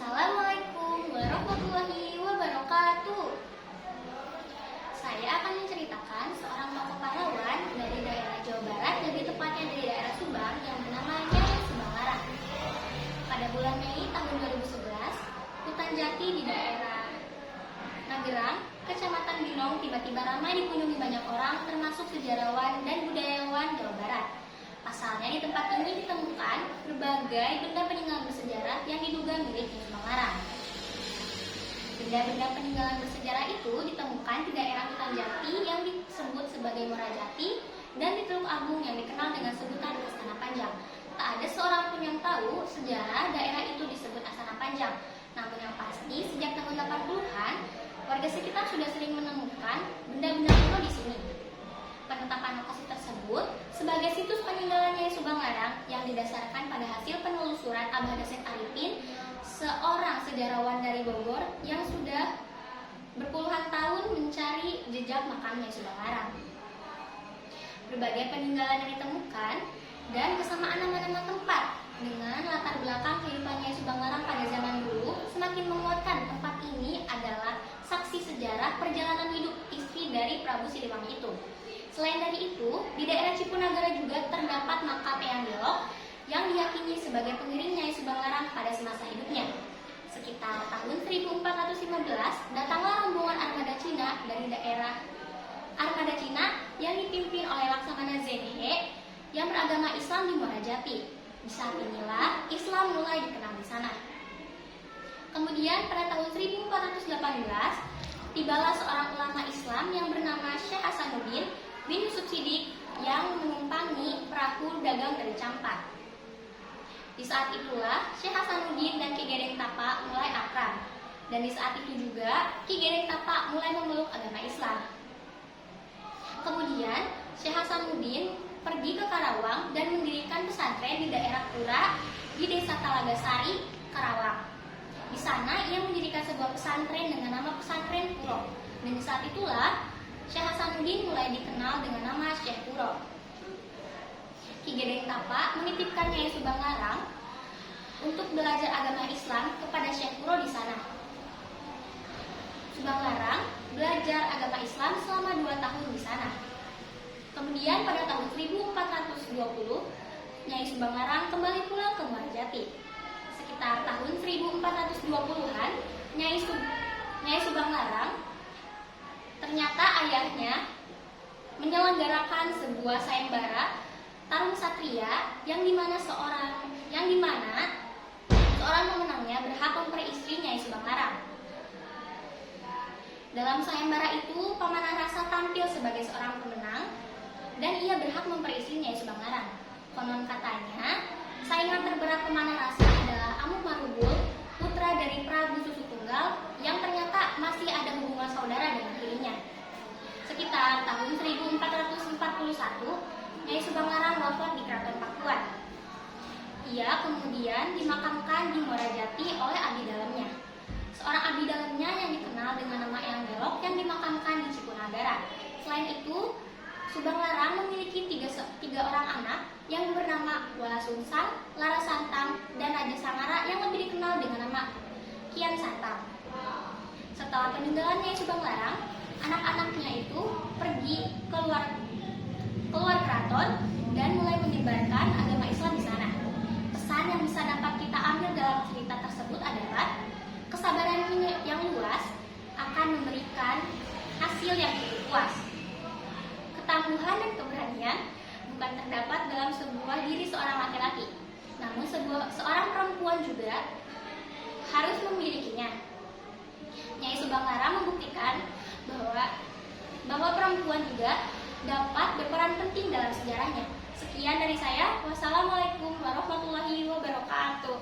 Assalamualaikum warahmatullahi wabarakatuh. Saya akan menceritakan seorang tokoh pahlawan dari daerah Jawa Barat, lebih tepatnya dari daerah Subang, yang bernama Nyai Subang Larang. Pada bulan Mei tahun 2011, hutan jati di daerah Nagerang, Kecamatan Binong, tiba-tiba ramai dikunjungi banyak orang, termasuk sejarawan dan budayawan Jawa Barat. Pasalnya, di tempat ini ditemukan berbagai benda peninggalan bersejarah yang diduga milik Nyai Subang Larang. Benda-benda peninggalan bersejarah itu ditemukan di daerah hutan jati yang disebut sebagai Muara Jati dan di Teluk Agung yang dikenal dengan sebutan Astana Panjang. Tak ada seorang pun yang tahu sejarah daerah itu disebut Astana Panjang. Namun yang pasti, sejak tahun 80-an, warga sekitar sudah sering menemukan benda-benda kuno di sini. Penetapan lokasi tersebut sebagai situs peninggalan Nyai Subang Larang yang didasarkan pada hasil penelusuran Abah Dasyat Arifin, seorang sejarawan dari Bogor yang sudah berpuluhan tahun mencari jejak makam Nyai Subang Larang. Berbagai peninggalan yang ditemukan dan kesamaan nama-nama tempat dengan latar belakang kehidupan Nyai Subang Larang pada zaman dulu semakin menguatkan tempat ini adalah saksi sejarah perjalanan hidup istri dari Prabu Siliwangi itu. Selain dari itu, di daerah Cipunagara juga terdapat makam Eyang Gelok yang diyakini sebagai pengiring Nyai Subang Larang pada semasa hidupnya. Sekitar tahun 1415, datanglah rombongan armada Cina dari daerah armada Cina yang dipimpin oleh Laksamana Zenghe yang beragama Islam di Muara Jati. Di saat inilah Islam mulai dikenal di sana. Kemudian pada tahun 1418, tibalah seorang ulama Islam yang bernama Syekh Hasanuddin bin Yusuf Siddiq yang menumpangi perahu dagang dari Campak. Di saat itulah Syekh Hasanuddin dan Ki Gedeng Tapa mulai akrab. Dan di saat itu juga Ki Gedeng Tapa mulai memeluk agama Islam. Kemudian Syekh Hasanuddin pergi ke Karawang dan mendirikan pesantren di daerah Pura di Desa Talagasari, Karawang. Di sana ia mendirikan sebuah pesantren dengan nama Pesantren Puro. Dan di saat itulah Syekh Hasanuddin mulai dikenal dengan nama Syekh Puro. Ki Gedeng Tapa menitipkan Nyai Subang Larang untuk belajar agama Islam kepada Syekh Puro di sana. Subang Larang belajar agama Islam selama 2 tahun di sana. Kemudian pada tahun 1420, Nyai Subang Larang kembali pulang ke Muara Jati. Sekitar tahun 1420-an, Nyai Subang Larang ternyata ayahnya menyelenggarakan sebuah sayembara tarung satria yang dimana seorang pemenangnya berhak memperi istri Nyai Subang Larang. Dalam sayembara itu, Pamanah Rasa tampil sebagai seorang pemenang dan ia berhak memperi istri Nyai Subang Larang. Konon katanya, saingan terberat Pamanah Rasa adalah Amuk Marugul, putra dari Prabu Susu Tunggal yang ternyata masih ada hubungan saudara dengan dirinya. Sekitar tahun 1441, Nyai Subang Larang wafat di Keraton Pakuan. Ia kemudian dimakamkan di Muara Jati oleh abdi dalamnya. Seorang abdi dalamnya yang dikenal dengan nama Eyang Gelok yang dimakamkan di Cipunagara. Selain itu, Subang Larang memiliki tiga orang anak yang bernama Wala Sungsang, Lara Santang, dan Raja Sangara yang lebih dikenal dengan nama Kian Santang. Setelah peninggalan Nyai Subang Larang, anak-anaknya itu pergi keluar keraton dan mulai menyebarkan agama Islam di sana. Pesan yang bisa dapat kita ambil dalam cerita tersebut adalah kesabaran yang luas akan memberikan hasil yang cukup puas. Ketangguhan dan keberanian bukan terdapat dalam sebuah diri seorang laki-laki, namun seorang perempuan juga harus memilikinya. Nyai Subang Larang membuktikan bahwa perempuan juga dapat berperan penting dalam sejarahnya. Sekian dari saya. Wassalamualaikum warahmatullahi wabarakatuh.